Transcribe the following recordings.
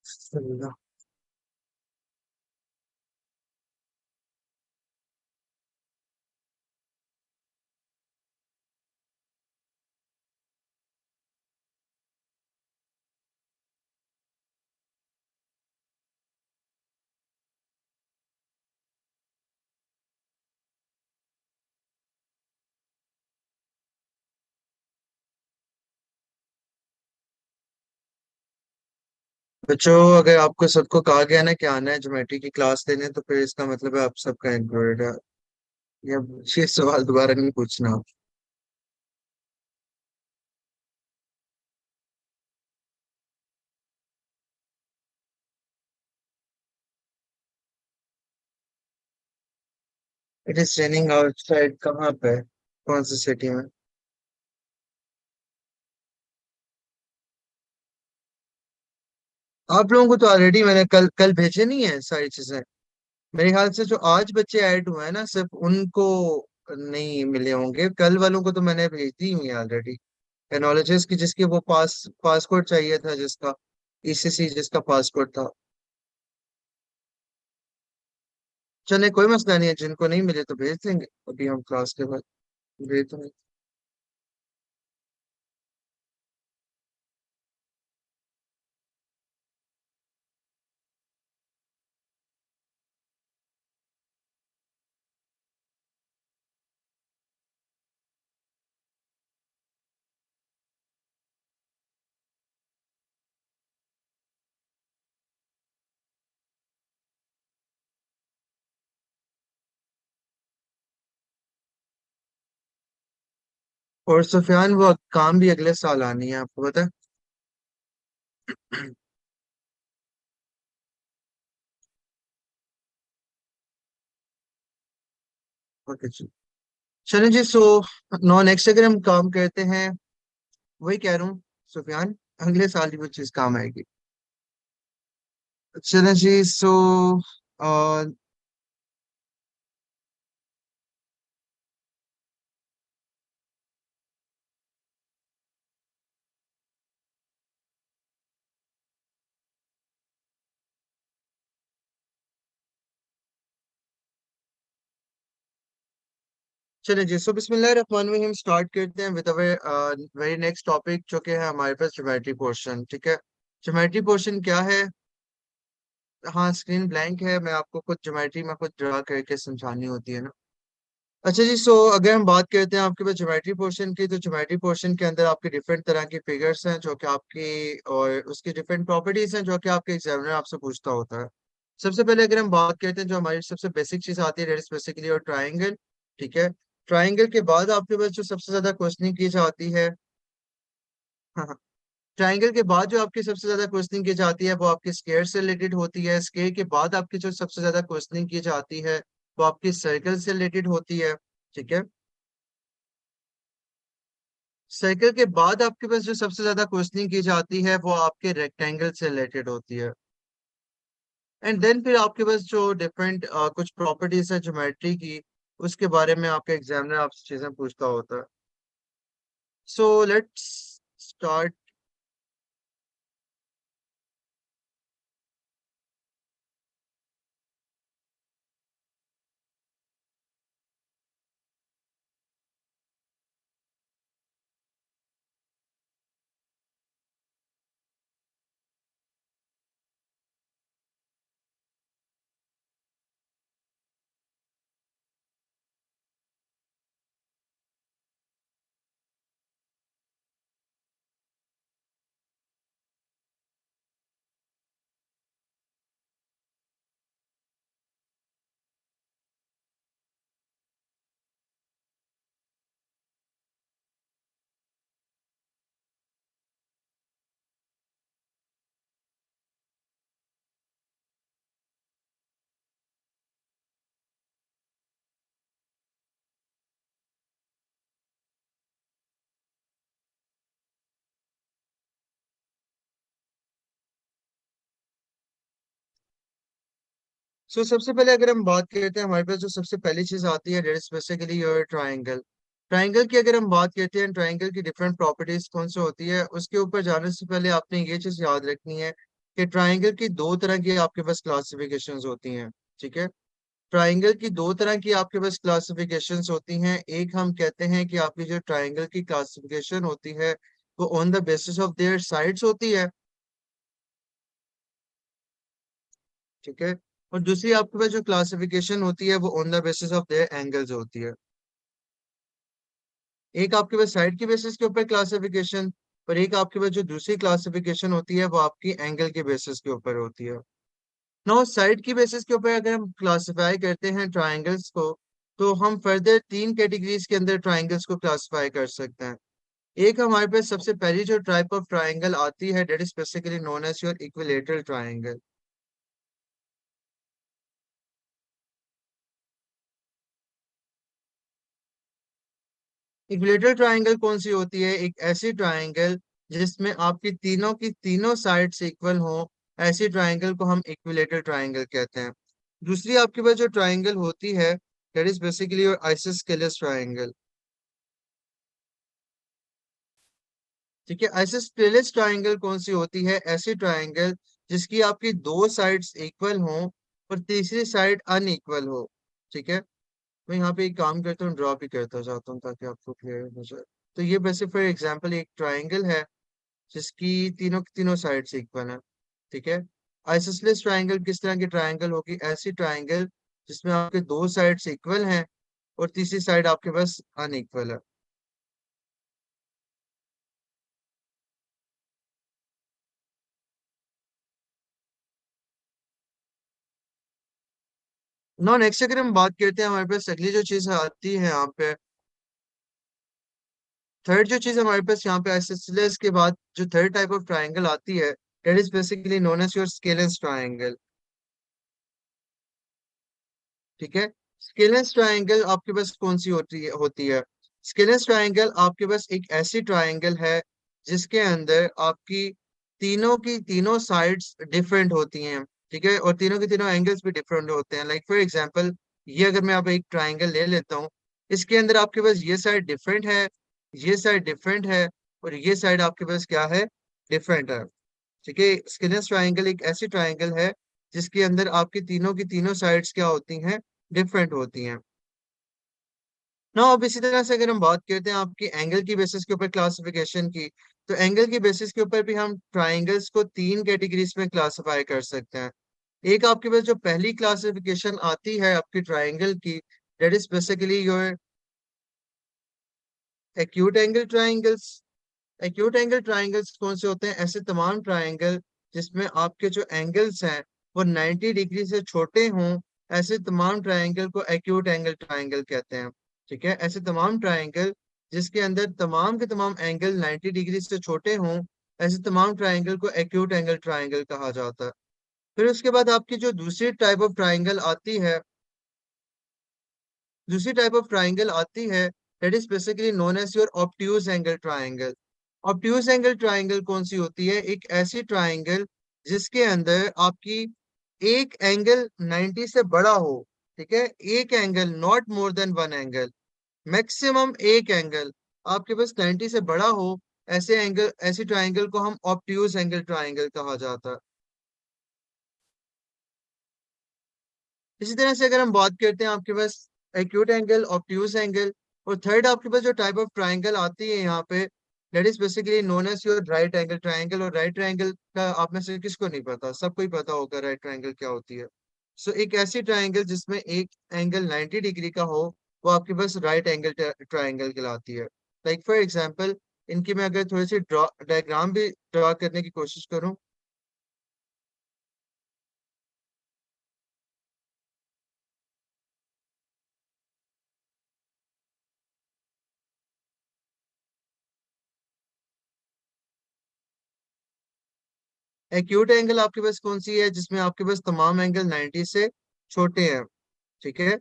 सही। बच्चों, अगर आपको सबको कहा गया ना कि आना है ज्योमेट्री की क्लास लेने, तो फिर इसका मतलब है आप सबका इंक्लूडेड है। ये सवाल दोबारा नहीं पूछना आप। इट इज रेनिंग आउटसाइड कहाँ पे? कौन सी सिटी में? आप लोगों को तो ऑलरेडी मैंने कल कल भेजे नहीं है सारी चीजें। मेरे ख्याल से जो आज बच्चे ऐड हुए हैं ना, सिर्फ उनको नहीं मिले होंगे। कल वालों को तो मैंने भेज दी हुई है ऑलरेडी। एनोलॉजिस्ट की, जिसकी वो पासपोर्ट चाहिए था, जिसका ईसीसी जिसका पासपोर्ट था। चले, कोई मसला नहीं है। जिनको नहीं मिले तो भेज देंगे अभी हम क्लास के बाद। भेज देंगे। और सुफियान, वो काम भी अगले साल आनी है, आपको पता है? ओके जी। चलें जी। सो नो, नेक्स्ट अगर हम काम करते हैं, वही कह रहा हूँ सुफियान, अगले साल ही वो चीज काम आएगी। चलें जी। सो चलें जी। सो बिस्मिल्लाह रहमान रहीम, स्टार्ट करते हैं with our very next topic, जो कि है हमारे पास ज्योमेट्री पोर्शन। ठीक है। ज्योमेट्री पोर्शन क्या है? हाँ, स्क्रीन ब्लैंक है। मैं आपको खुद ज्योमेट्री में खुद ड्रा करके समझानी होती है ना। अच्छा जी। सो अगर हम बात करते हैं आपके पास ज्योमेट्री पोर्शन की, तो ज्योमेट्री पोर्शन के अंदर आपके डिफरेंट तरह के फिगर्स हैं जो कि आपकी, और उसकी डिफरेंट प्रॉपर्टीज हैं जो कि आपके एग्जामिनर आपसे पूछता होता है। सबसे पहले अगर हम बात करते हैं, जो हमारी सबसे बेसिक चीज आती है, दैट इज बेसिकली और ट्राइंगल। ठीक है। ट्राइंगल के बाद आपके पास जो सबसे ज्यादा क्वेश्चनिंग की जाती है, हाँ, ट्राइंगल के बाद जो आपकी सबसे ज्यादा क्वेश्चनिंग की जाती है वो आपकी स्क्वायर से रिलेटेड होती है। स्क्वायर के बाद आपकी जो सबसे ज्यादा क्वेश्चनिंग की जाती है वो आपकी सर्कल से रिलेटेड होती है। ठीक है। सर्कल के बाद आपके पास जो सबसे ज्यादा क्वेश्चनिंग की जाती है वो आपके रेक्टेंगल से रिलेटेड होती है। एंड देन फिर आपके पास जो डिफरेंट कुछ प्रॉपर्टीज है ज्योमेट्री की, उसके बारे में आपका एग्जामिनर आपसे चीजें पूछता होता है। So let's start. सो सबसे पहले अगर हम बात करते हैं, हमारे पास जो सबसे पहली चीज आती है, that is basically your triangle. Triangle की अगर हम बात करते हैं, ट्राइंगल की डिफरेंट प्रॉपर्टीज कौन सी होती है, उसके ऊपर जाने से पहले आपने ये चीज याद रखनी है कि ट्राइंगल की दो तरह की आपके पास क्लासिफिकेशंस होती हैं। ठीक है, ट्राइंगल की दो तरह की आपके पास क्लासिफिकेशंस होती हैं। एक हम कहते हैं कि आपकी जो ट्राइंगल की क्लासिफिकेशन होती है वो on the basis of their sides होती है। ठीक है, और दूसरी आपके पास जो क्लासिफिकेशन होती है वो on the basis of their angles होती है। एक आपके पास साइड की बेसिस के ऊपर क्लासिफिकेशन, और एक आपके पास जो दूसरी क्लासिफिकेशन होती है वो आपकी एंगल के बेसिस के ऊपर होती है। नो, साइड की बेसिस के ऊपर अगर हम क्लासिफाई करते हैं ट्राइंगल्स को, तो हम फर्दर तीन कैटेगरीज के अंदर ट्राइंगल्स को क्लासिफाई कर सकते हैं। एक हमारे पास सबसे पहली जो टाइप ऑफ ट्राइंगल आती है, that is basically known as your equilateral triangle. Equilateral triangle कौन सी होती है? एक ऐसी ट्राइंगल जिसमें आपकी तीनों की तीनों साइड्स इक्वल हो, ऐसी ट्राइंगल को हम इक्विलेटरल ट्राइंगल कहते हैं। दूसरी आपके पास जो ट्राइंगल होती है, that is basically your isosceles triangle. ठीक है, आइसोस्केलस ट्राइंगल कौन सी होती है? ऐसी ट्राइंगल जिसकी आपकी दो साइड्स इक्वल हो और तीसरी साइड अनइक्वल हो। ठीक है, मैं यहाँ पे एक काम करता हूँ, ड्रॉ भी करता जाता हूँ ताकि आपको क्लियर हो जाए। तो ये वैसे फॉर एग्जांपल एक ट्राइंगल है जिसकी तीनों की तीनों साइड्स इक्वल है। ठीक है, आइसोसेलेस ट्राइंगल किस तरह की ट्राइंगल होगी? ऐसी ट्राइंगल जिसमें आपके दो साइड्स इक्वल हैं और तीसरी साइड आपके पास अनइक्वल है। नो, नेक्स्ट अगर हम बात करते हैं, हमारे पास अगली जो चीज आती है यहाँ पे, थर्ड जो चीज हमारे पास यहाँ पे आइसोसेलेस के बाद जो थर्ड टाइप ऑफ ट्राइंगल आती है, that is basically known as your scalene triangle. ठीक है, स्केलेंस ट्राइंगल आपके पास कौन सी होती है? स्केलेंस ट्राइंगल आपके पास एक ऐसी ट्राइंगल है जिसके अंदर आपकी तीनों की तीनों साइड्स डिफरेंट होती हैं। ठीक है, और तीनों के तीनों एंगल्स भी डिफरेंट होते हैं। लाइक फॉर एग्जांपल, ये अगर मैं आप एक ट्राइंगल ले लेता हूँ, इसके अंदर आपके पास ये साइड डिफरेंट है, ये साइड डिफरेंट है, और ये साइड आपके पास क्या है? डिफरेंट है। ठीक है, स्केलेंस ट्राइंगल एक ऐसी ट्राइंगल है जिसके अंदर आपकी तीनों की तीनों साइड्स क्या होती हैं? डिफरेंट होती हैं। ना, अब इसी तरह से अगर हम बात करते हैं आपकी एंगल की बेसिस के ऊपर क्लासिफिकेशन की, तो एंगल की बेसिस के ऊपर भी हम ट्राइंगल्स को तीन कैटेगरीज में क्लासिफाई कर सकते हैं। एक आपके पास जो पहली क्लासिफिकेशन आती है आपकी ट्राइंगल की, that is basically your acute angle triangles. Acute angle triangles कौन से होते हैं? ऐसे तमाम ट्राइंगल जिसमें आपके जो एंगल्स हैं वो 90 डिग्री से छोटे हों, ऐसे तमाम ट्राइंगल को एक्यूट एंगल ट्राइंगल कहते हैं। ठीक है, ऐसे तमाम ट्राइंगल जिसके अंदर तमाम के तमाम एंगल 90 डिग्री से छोटे हों, ऐसे तमाम ट्राइंगल को एक्यूट एंगल ट्राइंगल कहा जाता है। फिर उसके बाद आपकी जो दूसरी टाइप ऑफ ट्राइंगल आती है, दूसरी टाइप ऑफ ट्राइंगल आती है, that is basically known as your obtuse angle triangle. Obtuse angle triangle कौन सी होती है? एक ऐसी ट्राइंगल जिसके अंदर आपकी एक एंगल 90 से बड़ा हो। ठीक है, एक angle, not more than one angle, maximum एक एंगल आपके पास 90 से बड़ा हो, ऐसे एंगल, ऐसी ट्राइंगल को हम ऑब्ट्यूज एंगल ट्राइंगल कहा जाता है। इसी तरह से अगर हम बात करते हैं आपके पास एक्यूट एंगल, ऑब्ट्यूज एंगल, और थर्ड आपके पास जो टाइप ऑफ ट्राइंगल आती है यहाँ पे, that is basically known as your right angle triangle. और राइट ट्राइंगल का आप में से किसको नहीं पता? सबको ही पता होगा राइट ट्राइंगल क्या होती है। सो एक ऐसी ट्राइंगल जिसमें एक एंगल 90 डिग्री का हो, वो आपके पास राइट एंगल ट्राइंगल कहलाती है। लाइक फॉर एग्जाम्पल, इनकी मैं अगर थोड़ी सी ड्रॉ डायग्राम भी ड्रॉ करने की कोशिश करूँ। एक्यूट एंगल आपके पास कौन सी है? जिसमें आपके पास तमाम एंगल 90 से छोटे हैं। ठीक है,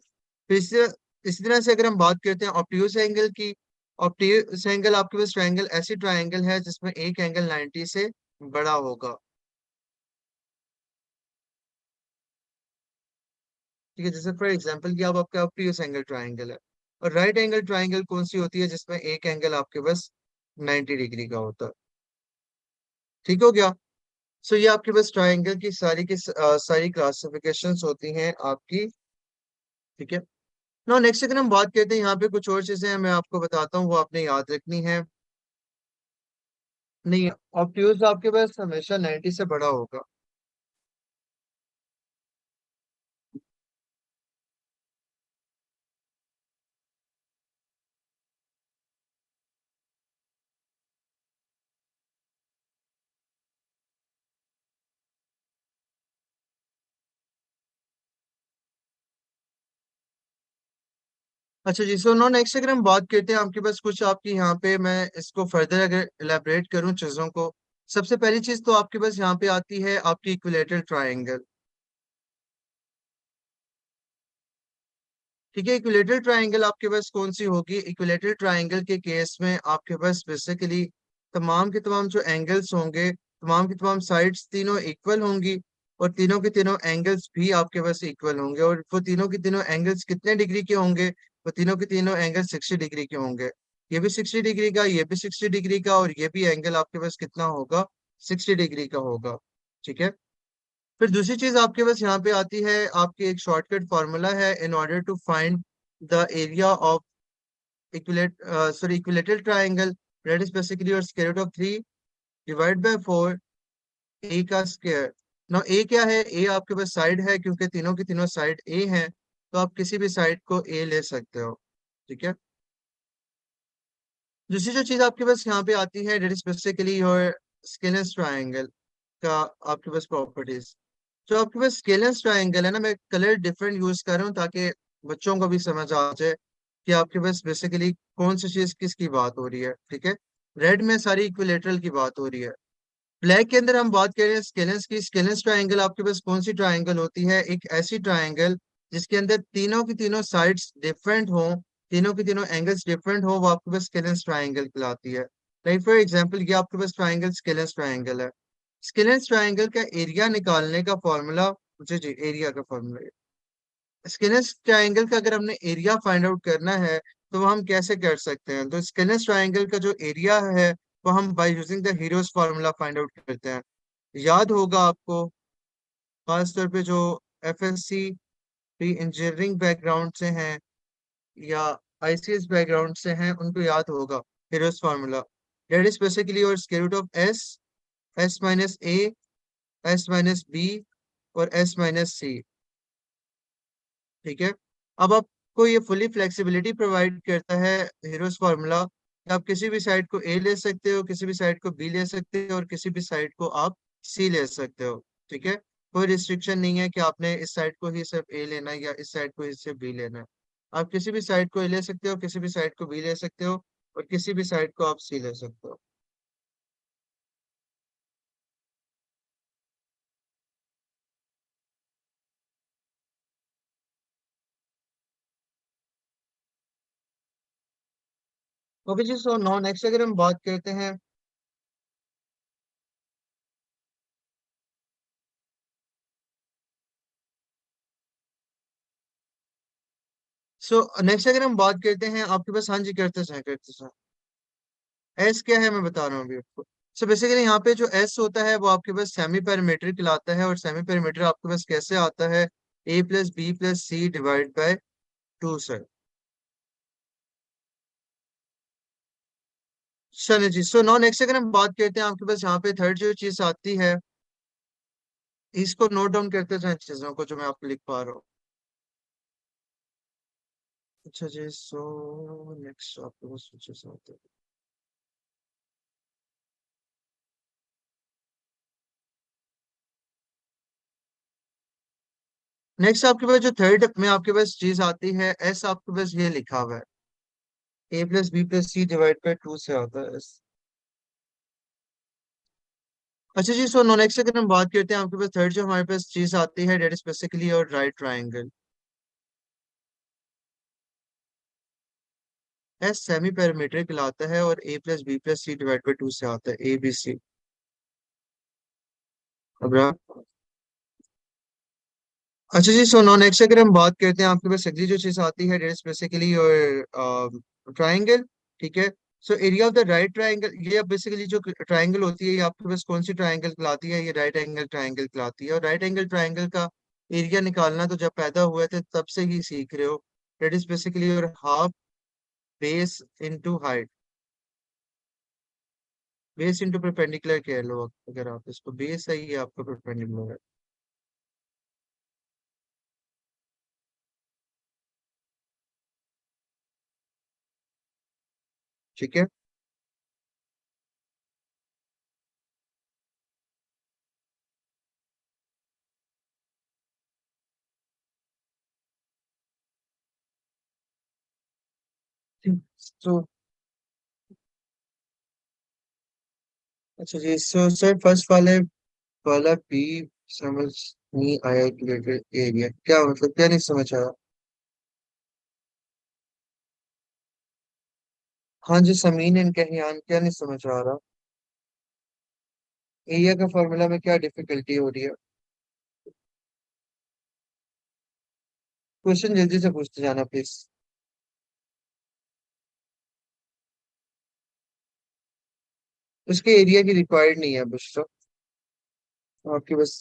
फिर इसी तरह से अगर हम बात करते हैं ऑब्ट्यूज एंगल की, ऑब्ट्यूज एंगल आपके पास ट्रायंगल, ऐसी ट्रायंगल है जिसमें एक एंगल 90 से बड़ा होगा। ठीक है, जैसे फॉर एग्जांपल कि अब आपका ऑब्ट्यूज एंगल ट्रायंगल है। और राइट एंगल ट्रायंगल कौन सी होती है? जिसमें एक एंगल आपके पास 90 डिग्री का होता है। ठीक हो गया? सो ये आपके पास ट्राइंगल की सारी क्लासिफिकेशंस होती हैं आपकी। ठीक है। नो नेक्स्ट अगर हम बात करते हैं, यहाँ पे कुछ और चीजें हैं मैं आपको बताता हूँ, वो आपने याद रखनी है। नहीं, ऑब्ट्यूज आपके पास हमेशा 90 से बड़ा होगा। अच्छा जी, सो नो नेक्स्ट अगर हम बात करते हैं आपके पास कुछ आपकी यहाँ पे, मैं इसको फर्दर अगर इलेबरेट करूँ चीजों को, सबसे पहली चीज तो आपके पास यहाँ पे आती है आपकी इक्विलेटरल ट्राइंगल। ठीक है, इक्विलेटरल ट्राइंगल आपके पास कौन सी होगी? इक्विलेटरल ट्राइंगल के केस में आपके पास बेसिकली तमाम के तमाम जो एंगल्स होंगे, तमाम की तमाम साइड्स तीनों इक्वल होंगी, और तीनों के तीनों एंगल्स भी आपके पास इक्वल होंगे। और वो तीनों के तीनों एंगल्स कितने डिग्री के होंगे? वो तीनों के तीनों एंगल 60 डिग्री के होंगे। ये भी 60 डिग्री का, ये भी 60 डिग्री का, और ये भी एंगल आपके पास कितना होगा? 60 डिग्री का होगा। ठीक है। फिर दूसरी चीज आपके पास यहाँ पे आती है, आपकी एक शॉर्टकट फॉर्मूला है in order to find the area of equilateral triangle, that is basically your square root of 3 divide by 4 A का स्क्वायर। नाउ ए क्या है? ए आपके पास साइड है, क्योंकि तीनों की तीनों साइड ए हैं, तो आप किसी भी साइड को ए ले सकते हो। ठीक है। दूसरी जो चीज आपके पास यहाँ पे आती है, that is basically your scalene triangle का आपके पास प्रॉपर्टीज। जो आपके पास स्केलस ट्राइंगल है ना, मैं कलर डिफरेंट यूज कर रहा हूँ ताकि बच्चों को भी समझ आ जाए कि आपके पास बेसिकली कौन सी चीज किसकी बात हो रही है। ठीक है। रेड में सारी इक्विलेटरल की बात हो रही है। ब्लैक के अंदर हम बात करें स्केलेंस की। स्केलेंस ट्राइंगल आपके पास कौन सी ट्राइंगल होती है? एक ऐसी ट्राइंगल जिसके अंदर तीनों की तीनों साइड्स डिफरेंट हो, तीनों की तीनों एंगल्स डिफरेंट हो, वो आपके पास स्केलेंस ट्राइंगल कहलाती है। लाइक फॉर एग्जांपल, ये आपके पास ट्राइंगल स्केलेंस ट्राइंगल है। स्केलेंस ट्राइंगल का एरिया निकालने का फॉर्मूला, जी जी, एरिया का फॉर्मूला, स्केलेंस ट्राइंगल का अगर हमने एरिया फाइंड आउट करना है तो वो हम कैसे कर सकते हैं? तो स्केलेंस ट्राइंगल का जो एरिया है वो हम by using the heroes formula find out करते हैं। याद होगा आपको, खासतौर पे जो एफएससी इंजीनियरिंग बैकग्राउंड से हैं या आईसीएस बैकग्राउंड से हैं, उनको याद होगा Hero's formula. That is basically your square root of S, S minus A, S minus B, और एस माइनस सी। ठीक है। अब आपको ये फुली फ्लेक्सिबिलिटी प्रोवाइड करता है हीरोज फार्मूला, कि आप किसी भी साइड को ए ले सकते हो, किसी भी साइड को बी ले सकते हो, और किसी भी साइड को आप सी ले सकते हो। ठीक है। कोई रिस्ट्रिक्शन नहीं है कि आपने इस साइड को ही सिर्फ ए लेना है या इस साइड को ही सिर्फ बी लेना है। आप किसी भी साइड को ए ले सकते हो, किसी भी साइड को बी ले सकते हो, और किसी भी साइड को आप सी ले सकते हो। ओके जी, सो नाउ नेक्स्ट अगर हम बात करते हैं, सो नेक्स्ट अगर हम बात करते हैं आपके पास, हाँ जी, करते हैं। एस क्या है मैं बता रहा हूँ अभी आपको। सो बेसिकली यहाँ पे जो एस होता है वो आपके पास सेमी पेरीमीटर कहलाता है, और सेमी पेरीमीटर आपके पास कैसे आता है? A plus B plus C divide by 2 से। चलिए जी, सो नाउ नेक्स्ट अगर हम बात करते हैं आपके पास यहाँ पे थर्ड जो चीज आती है, इसको नोट डाउन करते जाएं चीजों को जो मैं आपको लिख पा रहा हूँ। अच्छा जी, सो नेक्स्ट आपके पास जो चीज आती है, नेक्स्ट आपके पास जो थर्ड में आपके पास चीज आती है, एस आपके पास ये लिखा हुआ है, A plus B plus C divide by 2 से आता है। अच्छा जी, सो नो नेक्स्ट अगर हम बात करते हैं आपके पास थर्ड जो हमारे पास चीज आती है, डेट इज बेसिकली और right triangle. S semi parametric कहलाता है, और A plus B plus C divide by 2 से आता है, ए बी सी। अब अच्छा जी, सो नो नेक्स्ट अगर हम बात करते हैं आपके पास अगली जो चीज आती है, डेट इज बेसिकली और ट्राइंगल। ठीक है। So area of the right triangle, ये अब बेसिकली जो ट्राइंगल होती है ये आपके पास कौन सी ट्राइंगल कहलाती है? ये राइट एंगल ट्राइंगल कहलाती है। और राइट एंगल ट्राइंगल का एरिया निकालना तो जब पैदा हुए थे तब से ही सीख रहे हो। That is basically your half base into height. Base into perpendicular कह लो, अगर आप इसको बेस है ये आपका परपेंडिकुलर है। ठीक है। तो अच्छा जी, सो सर फर्स्ट वाले वाला बी समझ नहीं आया। रिलेटेड एरिया क्या मतलब, क्या नहीं समझ आया? हाँ जी, समीन इनके हियान, क्या नहीं समझ आ रहा? एरिया का फॉर्मूला में क्या डिफिकल्टी हो रही है? क्वेश्चन जल्दी से पूछते जाना प्लीज। उसके एरिया की रिक्वायर्ड नहीं है बुशरा, आपके बस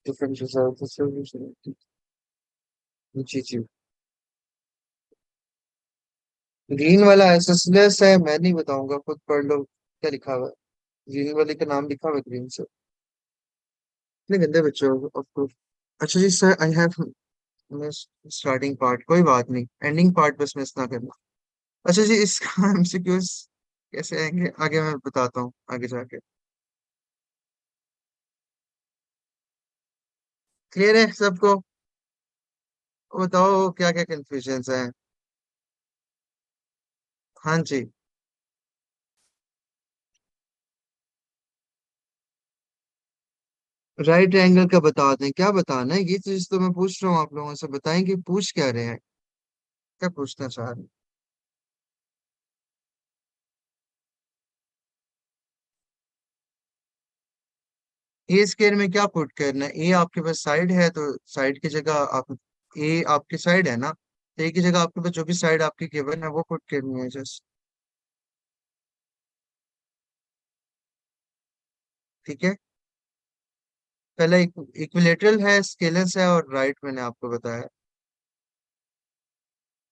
डिफरेंशियल जी जी। ग्रीन वाला एसएसएस है, मैं नहीं बताऊंगा, खुद पढ़ लो क्या लिखा हुआ है। ग्रीन वाले का नाम लिखा हुआ है ग्रीन से। इतने गंदे बच्चे हो आपको। अच्छा जी sir, I have starting part कोई बात नहीं, एंडिंग पार्ट बस मिस ना करना। अच्छा जी, इसका एमसीक्यूज कैसे आएंगे आगे मैं बताता हूँ आगे जाके। क्लियर है सबको? बताओ क्या क्या कंफ्यूजन है। हाँ जी। राइट एंगल का बता दें, क्या बताना है? ये चीज तो मैं पूछ रहा हूँ आप लोगों से, बताएं कि पूछ क्या रहे हैं, क्या पूछना चाह रहे हैं। ए स्क्वायर में क्या पुट करना है? ए आपके पास साइड है तो साइड की जगह आप, ए आपकी साइड है ना, तो ए की जगह आपके पास जो भी साइड आपकी गिवन है वो पुट करनी है जस्ट। ठीक है। पहला इक्विलेटरल है, स्केलस है, और राइट मैंने आपको बताया।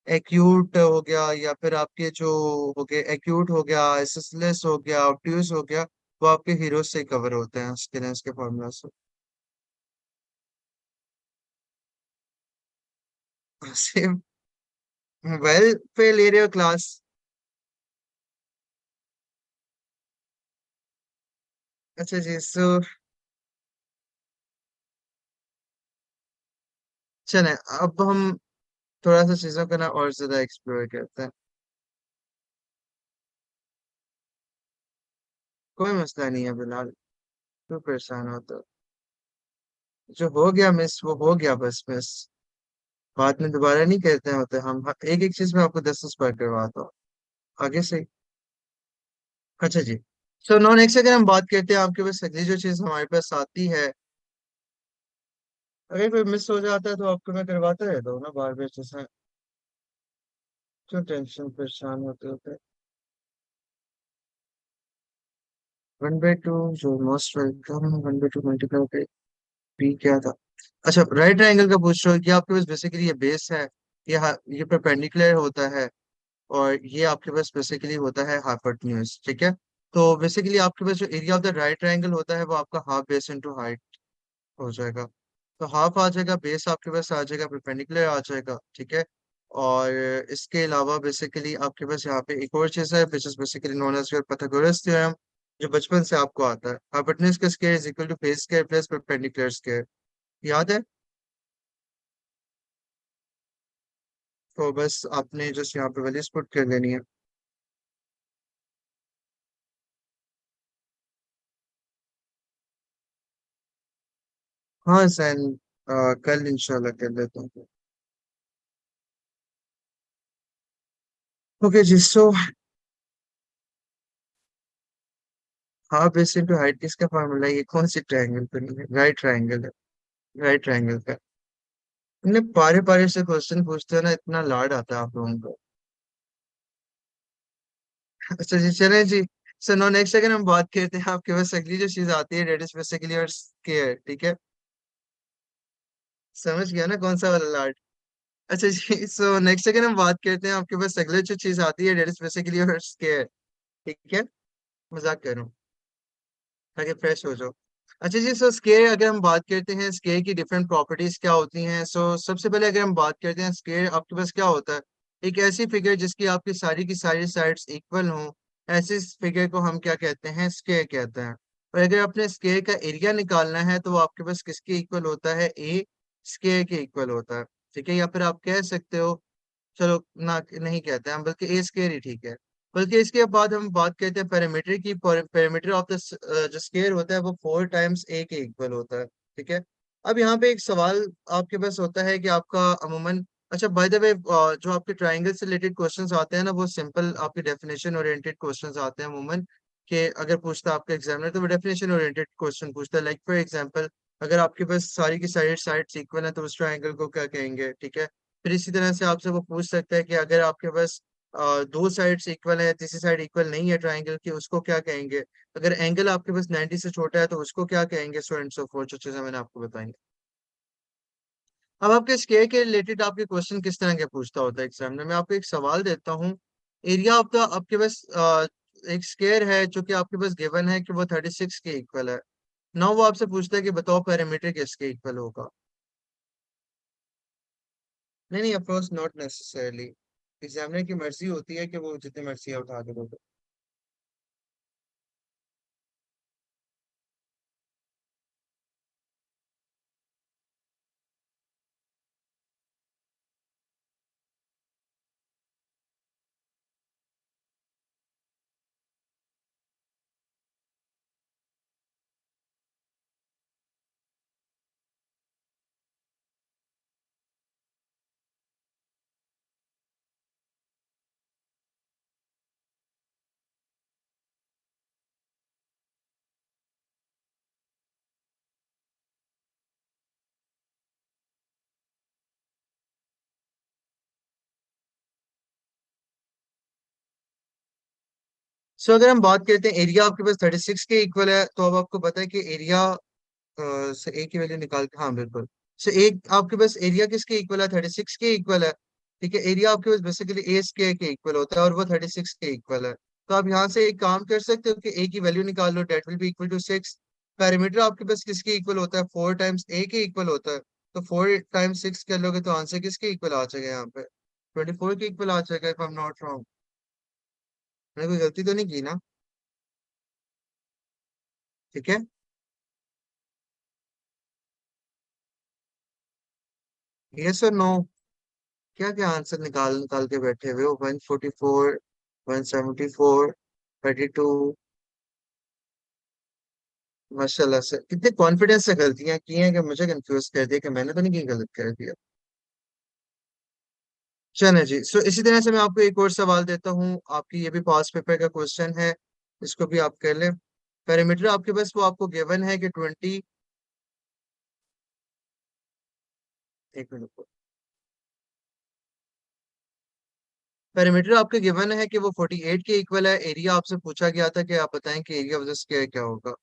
एक्यूट हो गया या फिर आपके जो हो गए, एक्यूट हो गया, एसिसलेस हो गया, ऑब्ट्यूज हो गया, वो आपके हीरो से कवर होते हैं स्केलेंस के फॉर्मूला से। सेम। वेल पे ले रहे हो क्लास। अच्छा जी, सो चले अब हम थोड़ा सा चीजों को ना और ज्यादा एक्सप्लोर करते हैं। कोई मसला नहीं है फिलहाल, क्यों परेशान हो? तो जो हो गया मिस वो हो गया बस मिस, बाद में दोबारा नहीं कहते होते हम। एक एक चीज में आपको 10 बार करवाता हूँ आगे से। अच्छा जी, सो नॉन एक्स अगर हम बात करते हैं, आपके पास अगली जो चीज हमारे पास आती है, अगर कोई मिस हो जाता है तो आपको मैं करवाता रहता हूँ ना बार बार जैसा। क्यों टेंशन परेशान होते होते? 1/2 जो मोस्ट वेलकम, 1/2 मल्टीप्लाई पे बी क्या था? अच्छा, राइट एंगल का पूछ रहे हो कि आपके पास बेसिकली ये बेस है, ये परपेंडिकुलर होता है, और ये आपके पास बेसिकली होता है हाइपोटेन्यूज। ठीक है। तो बेसिकली आपके पास जो area of the right triangle होता है वो आपका हाफ बेस इनटू हाइट हो जाएगा। तो हाफ आ जाएगा, बेस आपके पास आ जाएगा, परपेंडिकुलर आ जाएगा। ठीक है। और इसके अलावा बेसिकली आपके पास यहाँ पे एक और चीज है which is basically known as your Pythagoras theorem, जो बचपन से आपको आता है। हाइपोटेन्यूज का square is equal to base square plus perpendicular square, याद है? तो बस आपने जस्ट यहाँ पे वैल्यूज पुट कर देनी है। हाँ सैन, कल इंशाल्लाह कर लेता हूँ। ओके जी, so half base into height किसका फॉर्मूला है? ये कौन सी ट्रायंगल बनी है? राइट ट्रायंगल है, राइट ट्रायंगल का। इतने पारे पारे से क्वेश्चन पूछते हो ना, इतना लाड आता है आप लोगों को। अच्छा जी, चलें जी। सो नो नेक्स्ट अगर हम बात करते हैं, आपके पास अगली जो चीज आती है, that is basically your square, ठीक है। समझ गया ना कौन सा वाला लार्ड। अच्छा जी, सो नेक्स्ट अगर हम बात करते हैं, आपके पास अगले जो चीज आती है, that is basically your square, ठीक है। मजाक कर रहा हूँ, ताकि फ्रेश हो जाओ। अच्छा जी, सो स्केयर अगर हम बात करते हैं, स्केयर की डिफरेंट प्रॉपर्टीज क्या होती हैं। सो सबसे पहले अगर हम बात करते हैं, स्केयर आपके पास क्या होता है, एक ऐसी फिगर जिसकी आपकी सारी की सारी साइड्स इक्वल हों, ऐसे फिगर को हम क्या कहते हैं, स्केयर कहते हैं। और अगर अपने स्केयर का एरिया निकालना है, तो वो आपके पास किसके इक्वल होता है, ए स्केयर के इक्वल होता है, ठीक है। या फिर आप कह सकते हो, चलो ना नहीं कहते हैं हम, बल्कि ए स्केयर ही ठीक है। बल्कि इसके बाद हम बात करते हैं पैरामीटर की। पैरामीटर ऑफ द जो स्केयर होता है, वो 4 टाइम्स ए के इक्वल होता है, ठीक है। अब यहाँ पे एक सवाल आपके पास होता है कि आपका अमूमन, अच्छा बाय द वे, जो आपके ट्राइंगल से रिलेटेड क्वेश्चंस आते हैं ना, वो सिंपल आपके डेफिनेशन ओरिएंटेड क्वेश्चंस आते हैं अमूमन। कि अगर पूछता है आपका एग्जामिनर, तो वो डेफिनेशन ओरिएंटेड क्वेश्चन पूछता है। लाइक फॉर एग्जांपल, अगर आपके पास सारी की सारी साइड्स इक्वल है, तो उस ट्राइंगल को क्या कहेंगे, ठीक है। फिर इसी तरह से आपसे वो पूछ सकता है कि अगर आपके पास दो साइड्स इक्वल है, तीसरी साइड इक्वल नहीं है ट्राइंगल की, उसको क्या कहेंगे। अगर एंगल आपके पास 90 से छोटा है, तो उसको क्या कहेंगे, सो एंड सो फोर्थ, जो चीजें मैंने आपको बताई। अब आपके स्केयर के रिलेटेड आपके क्वेश्चन किस तरह के पूछता होता है एग्जामिनर। मैं आपको एक सवाल देता हूँ। एरिया ऑफ द, आपके पास एक स्केयर है जो कि आपके पास गिवन है कि वो 36 के इक्वल है। नाउ वो आपसे पूछता है कि बताओ पैरामीटर किसके इक्वल होगा। नहीं नहीं, अफकोर्स नॉट नेसेसरली। एग्जामिनर की मर्जी होती है कि वो जितनी मर्जी है उठा के दो। सो अगर हम बात करते हैं, एरिया आपके पास 36 के इक्वल है, तो अब आपको पता है कि एरिया से ए की वैल्यू निकाल के, हाँ बिल्कुल। सो एक आपके पास एरिया किसके इक्वल है, 36 के इक्वल है, ठीक है। एरिया आपके पास बेसिकली ए स्क्वायर के इक्वल होता है, और वो 36 के इक्वल है। तो आप यहाँ से एक काम कर सकते हो कि ए की वैल्यू निकाल लो, that will be equal to 6। Perimeter आपके पास किसके इक्वल होता है, 4 टाइम्स ए के इक्वल होता है। तो 4 टाइम्स 6 कर लोगे, तो आंसर किसके इक्वल आ जाएगा यहाँ पे, 24 के इक्वल आ जाएगा, if I am not wrong. मैंने कोई गलती तो नहीं की ना, ठीक है। यस और नो, क्या क्या आंसर निकाल निकाल के बैठे हुए हो, 144, 174, 32। माशाल्लाह से कितने कॉन्फिडेंस से गलतियां की हैं कि मुझे कंफ्यूज कर दिया कि मैंने तो नहीं की, गलत कर दिया। चले जी, सो इसी तरह से मैं आपको एक और सवाल देता हूँ, आपकी ये भी पास पेपर का क्वेश्चन है, इसको भी आप कर लें। पैरामीटर आपके पास वो आपको गिवन है कि 20, एक मिनट। पैरामीटर आपके गिवन है कि वो 48 के इक्वल है। एरिया आपसे पूछा गया था कि आप बताएं कि एरिया ऑफ द स्क्वायर क्या होगा।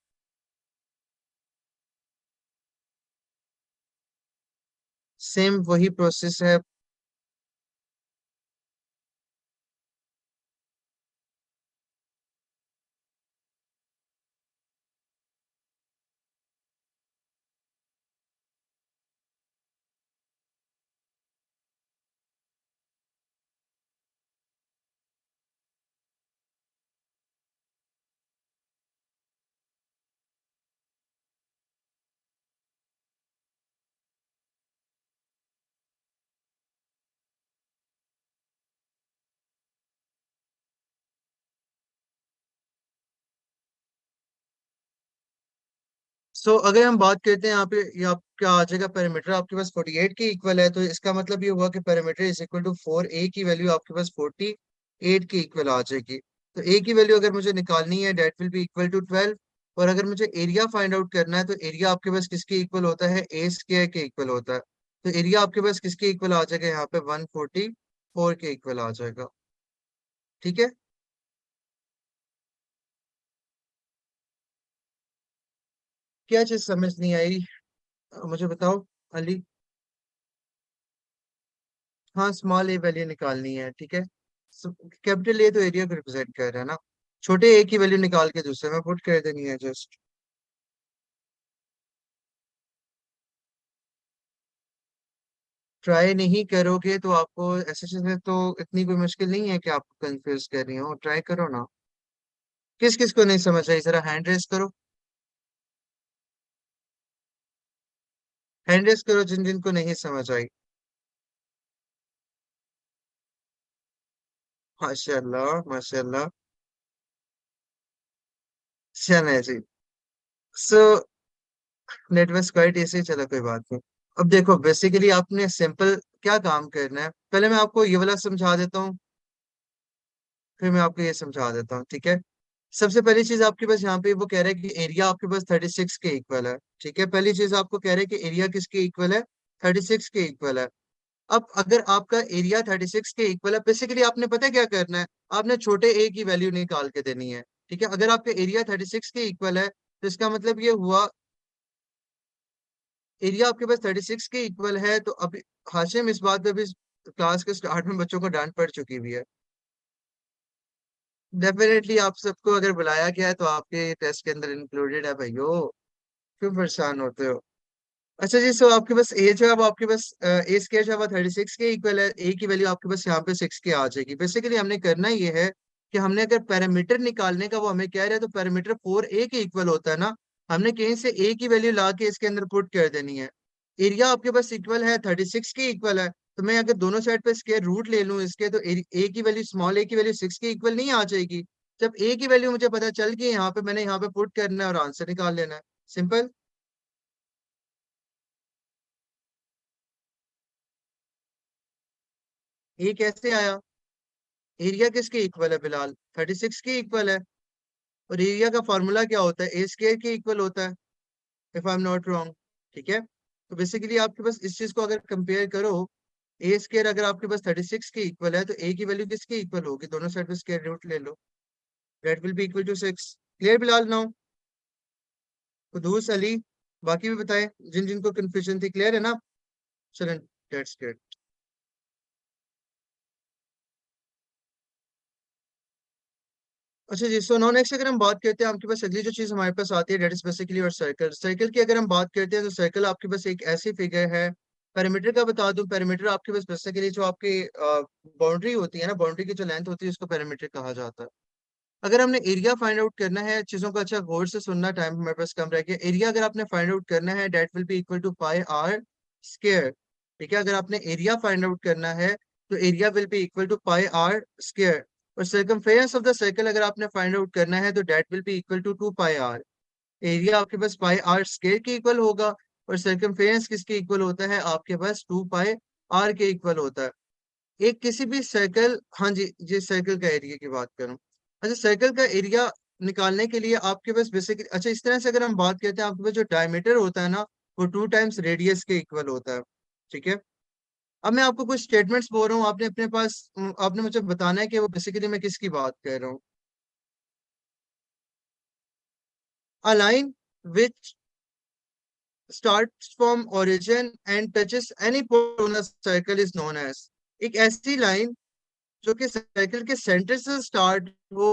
सेम वही प्रोसेस है। अगर हम बात करते हैं यहाँ पे, ये आपका आ जाएगा पैरामीटर आपके पास 48 के इक्वल है, तो इसका मतलब ये हुआ कि पैरामीटर इज इक्वल टू 4, ए की वैल्यू आपके पास 48 के इक्वल आ जाएगी। तो ए की वैल्यू अगर मुझे निकालनी है, that will be equal to 12। और अगर मुझे एरिया फाइंड आउट करना है, तो एरिया आपके पास किसके इक्वल होता है, ए स्क्वायर के इक्वल होता है। तो एरिया आपके पास किसके इक्वल आ जाएगा, यहाँ पे 144 के इक्वल आ जाएगा, ठीक है। क्या चीज समझ नहीं आई? मुझे बताओ अली। हाँ, स्मॉल ए वैल्यू निकालनी है, ठीक है। कैपिटल ए तो एरिया को रिप्रेजेंट कर रहा है ना। छोटे ए की वैल्यू निकाल के दूसरे में पुट कर देनी है जस्ट। ट्राई नहीं करोगे तो आपको ऐसे चीजें तो इतनी कोई मुश्किल नहीं है कि आप कंफ्यूज कर रही हो, ट्राई करो ना। किस किस को नहीं समझ आई, जरा हैंड रेस करो। हैंड रेस करो जिन जिन को नहीं समझ आई। माशाल्लाह माशाल्लाह। चले जी। So that was quite easy, चलो कोई बात नहीं। अब देखो बेसिकली आपने सिंपल क्या काम करना है, पहले मैं आपको ये वाला समझा देता हूँ, फिर मैं आपको ये समझा देता हूँ, ठीक है। सबसे पहली चीज आपके पास यहाँ पे वो कह रहा है कि एरिया आपके पास 36 के इक्वल है। ठीक है, पहली चीज आपको कह रहे हैं कि एरिया किसके इक्वल है? 36 के इक्वल है। अब अगर आपका एरिया 36 के इक्वल है, बेसिकली आपने पता है क्या करना है? आपने छोटे ए की वैल्यू निकाल के देनी है। ठीक है, अगर आपका एरिया 36 के इक्वल है तो इसका मतलब ये हुआ, एरिया आपके पास 36 के इक्वल है तो अभी हाशिम इस बात पे भी क्लास के स्टार्ट में बच्चों को डांट पड़ चुकी हुई है। डेफिनेटली आप सबको अगर बुलाया गया है तो आपके टेस्ट के अंदर इंक्लूडेड है भाइयों। क्यों परेशान होते हो? अच्छा जी, सो आपके पास ए जो है वो आपके पास ए स्केयर जो है वो 36 के इक्वल है, ए की वैल्यू आपके पास यहाँ पे 6 के आ जाएगी। बेसिकली हमने करना ये है कि हमने अगर पैरामीटर निकालने का वो हमें कह रहा है तो पैरामीटर 4 ए के इक्वल होता है ना। हमने कहीं से ए की वैल्यू ला के इसके अंदर पुट कर देनी है। एरिया आपके पास इक्वल है 36 के इक्वल है, तो मैं अगर दोनों साइड पे स्क्वायर रूट ले लूं इसके तो ए की वैल्यू, स्मॉल ए की वैल्यू 6 के इक्वल नहीं आ जाएगी। जब ए की वैल्यू मुझे पता चल गई यहाँ पे, मैंने यहाँ पे पुट करना है और आंसर निकाल लेना है। सिंपल। ए कैसे आया? एरिया किसके इक्वल है बिलाल? 36 के इक्वल है। और एरिया का फॉर्मूला क्या होता है? ए स्क्वायर के इक्वल होता है, if I am not wrong. ठीक है, तो बेसिकली आपके पास इस चीज को अगर कंपेयर करो, ए स्क्वायर अगर आपके पास 36 के इक्वल है तो ए की वैल्यू किसके इक्वल होगी? दोनों साइड पे स्क्वायर रूट ले लो, that will be equal to 6। Clear Bilal now? Kuddus Ali, बाकी भी बताए जिन जिनको कंफ्यूजन थी, क्लियर है ना? चलें, दैट्स गुड। अच्छा जी, सो नॉन नेक्स्ट अगर हम बात करते हैं, आपके पास अगली जो चीज हमारे पास आती है डेट इज बेसिकली और सर्कल। सर्कल की अगर हम बात करते हैं तो सर्कल आपके पास एक ऐसी फिगर है। पैरामीटर का बता दूं, पैरामीटर आपके पास बेसिकली जो आपकी बाउंड्री होती है ना, बाउंड्री की जो लेंथ होती है उसको पैरामीटर कहा जाता है। अगर हमने एरिया फाइंड आउट करना है, चीजों को अच्छा गौर से सुनना, टाइम हमारे पास कम रह गया। एरिया अगर आपने फाइंड आउट करना है, that will be equal to pi r square. ठीक है, अगर आपने एरिया फाइंड आउट करना है तो area will be equal to pi r square. और सर्कमफेरेंस ऑफ द सर्कल अगर आपने फाइंड आउट करना है तो that will be equal to 2 pi r. Area आपके पास पाई आर स्क्वायर के इक्वल होगा और सर्कमफेरेंस किसके इक्वल होता है? आपके पास 2 पाई आर के इक्वल होता है। एक किसी भी सर्कल, हाँ जी, जिस सर्कल का एरिया की बात करूं। अच्छा, सर्कल का एरिया निकालने के लिए आपके पास बेसिकली, अच्छा इस तरह से अगर हम बात करते हैं, आपके पास जो डायमीटर होता है ना वो 2 टाइम्स रेडियस के इक्वल होता है। ठीक है, अब मैं आपको कुछ स्टेटमेंट्स बोल रहा हूँ, आपने अपने पास आपने मुझे बताना है कि वो बेसिकली मैं किसकी बात कर रहा हूँ। अ line which starts from origin and touches any point on a circle is known as। एक ऐसी लाइन जो कि सर्कल के सेंटर से स्टार्ट हो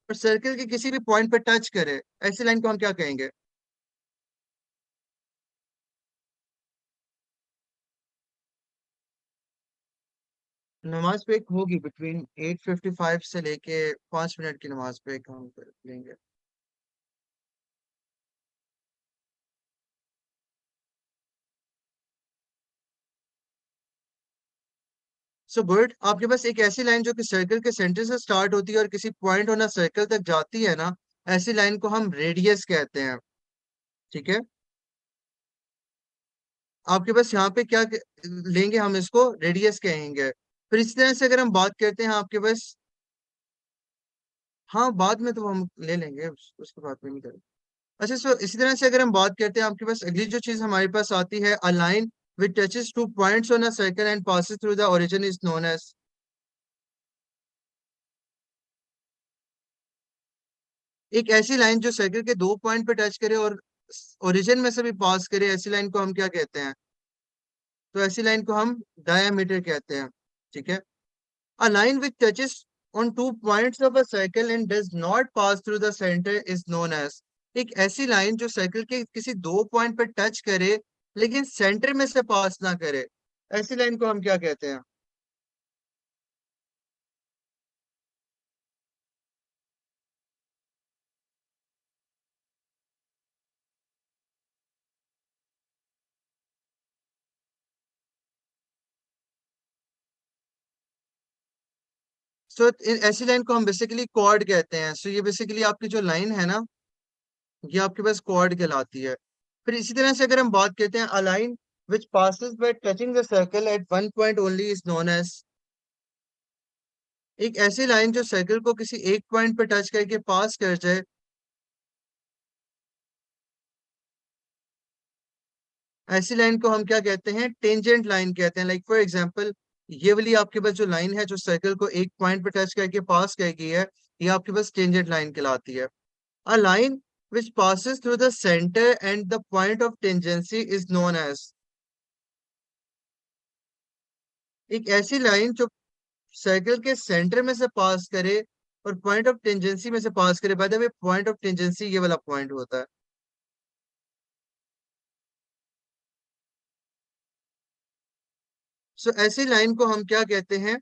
और सर्कल के किसी भी पॉइंट पर टच करे, ऐसी लाइन को हम क्या कहेंगे? नमाज पे एक होगी बिटवीन 8:55 से लेके 5 मिनट की नमाज पे एक हम लेंगे। सो गुड, आपके पास एक ऐसी लाइन जो कि सर्कल के सेंटर से स्टार्ट होती है और किसी पॉइंट होना सर्कल तक जाती है ना, ऐसी लाइन को हम रेडियस कहते हैं। ठीक है, आपके पास यहाँ पे क्या लेंगे? हम इसको रेडियस कहेंगे। फिर इस तरह से अगर हम बात करते हैं आपके पास, हाँ बाद में तो हम ले लेंगे, उसके बाद में नहीं करेंगे। अच्छा, सो इसी तरह से अगर हम बात करते हैं, आपके पास अगली जो चीज हमारे पास आती है, a line which touches 2 points on a circle and passes through the origin is known as. एक ऐसी लाइन जो सर्कल के 2 पॉइंट पे टच करे और ओरिजिन में से भी पास करे, ऐसी लाइन को हम क्या कहते हैं? तो ऐसी लाइन को हम डायमीटर कहते हैं। ठीक है। A line which touches on 2 points of a circle and does not pass through the center is known as। एक ऐसी लाइन जो सर्कल के किसी 2 पॉइंट पर टच करे लेकिन सेंटर में से पास ना करे, ऐसी लाइन को हम क्या कहते हैं? सो ऐसी लाइन को हम बेसिकली कॉर्ड कहते हैं। सो ये बेसिकली आपकी जो लाइन है ना, ये आपके पास कॉर्ड कहलाती है। फिर इसी तरह से अगर हम बात करते हैं, a line which passes by touching the circle at 1 point only is known as। एक ऐसी लाइन जो सर्कल को किसी एक पॉइंट पर टच करके पास कर जाए, ऐसी लाइन को हम क्या कहते हैं? टेंजेंट लाइन कहते हैं। लाइक फॉर एग्जांपल, ये वाली आपके पास जो लाइन है जो सर्कल को एक पॉइंट पर टच करके पास कर गई है, ये आपके पास टेंजेंट लाइन कहलाती है। A line which passes through the center and the point of tangency is known as। एक ऐसी लाइन जो सर्कल के सेंटर में से पास करे और पॉइंट ऑफ टेंजेंसी में से पास करे। By the way, point of tangency ये वाला पॉइंट होता है। सो ऐसी लाइन को हम क्या कहते हैं?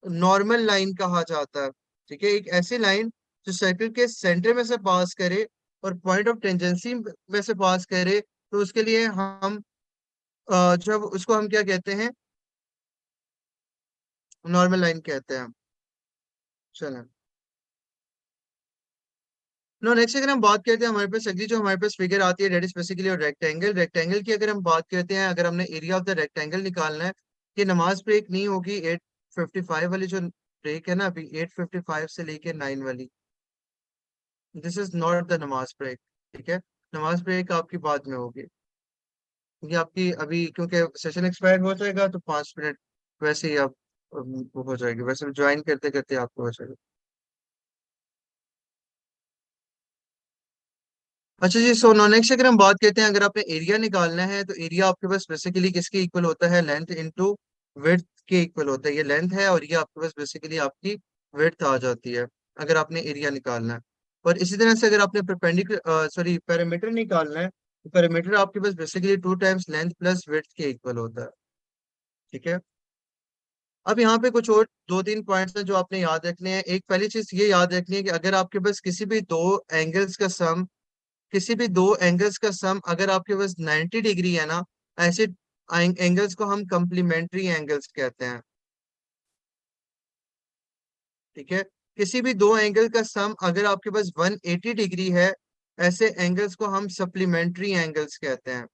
नॉर्मल लाइन कहा जाता है। ठीक है। एक ऐसी लाइन जो सर्कल के सेंटर में से पास करे और पॉइंट ऑफ टेंजेंसी में से पास करे, तो उसके लिए हम जब उसको हम क्या कहते हैं? नॉर्मल लाइन कहते हैं। चलो, नो नेक्स्ट अगर हम बात करते हैं, हमारे पास अगली जो हमारे पास फिगर आती है डेट इज बेसिकली और रेक्टेंगल। रेक्टेंगल की अगर हम बात करते हैं, अगर हमने एरिया ऑफ द रेक्टेंगल निकालना है, कि नमाज ब्रेक नहीं होगी 8:55 वाली जो ब्रेक है ना, अभी 8:55 से लेके 9 वाली, दिस इज नॉट द नमाज ब्रेक। ठीक है। नमाज ब्रेक आपकी बाद में होगी। ये आपकी अभी क्योंकि सेशन एक्सपायर हो जाएगा तो 5 मिनट वैसे ही आप वो हो जाएगी, वैसे ज्वाइन करते करते आपको हो जाएगा। अच्छा जी, सो नो नेक्स्ट अगर हम बात करते हैं, अगर आपने एरिया निकालना है तो एरिया आपके पास बेसिकली किसके इक्वल होता है? लेंथ इनटू विड्थ के इक्वल होता है। ये लेंथ है और ये आपके पास बेसिकली आपकी विड्थ आ जाती है, अगर आपने एरिया निकालना है। और इसी तरह से अगर आपने परपेंडिकुलर सॉरी पैरामीटर निकालना है, तो पैरामीटर आपके पास basically 2 times length plus width के इक्वल होता है। ठीक है। अब यहाँ पे कुछ और 2-3 पॉइंट्स हैं जो आपने याद रखने हैं। एक पहली चीज ये याद रखनी है कि अगर आपके पास एंगल्स का सम किसी भी दो एंगल्स का सम अगर आपके पास 90 डिग्री है ना, ऐसे एंगल्स को हम कंप्लीमेंट्री एंगल्स कहते हैं। ठीक है। किसी भी दो एंगल का सम अगर आपके पास 180 डिग्री है, ऐसे एंगल्स को हम सप्लीमेंट्री एंगल्स कहते हैं।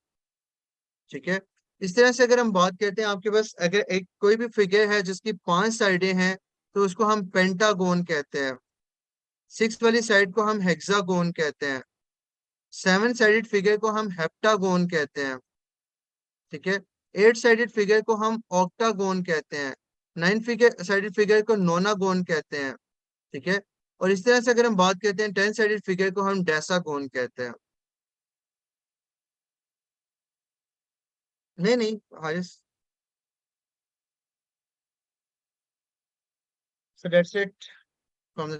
ठीक है। इस तरह से अगर हम बात करते हैं, आपके पास अगर एक कोई भी फिगर है जिसकी 5 साइडें हैं, तो उसको हम पेंटागोन कहते हैं। 6 वाली साइड को हम हेक्सागोन कहते हैं। 7 साइडेड फिगर को हम हेप्टागोन कहते हैं। ठीक है। 8 साइडेड फिगर को हम ऑक्टागोन कहते हैं। 9 साइडेड फिगर को नोनागोन कहते हैं। ठीक है। और इस तरह से अगर हम बात करते हैं, 10 साइडेड फिगर को हम डेसागोन कहते हैं। नहीं नहीं, Haris. So that's it from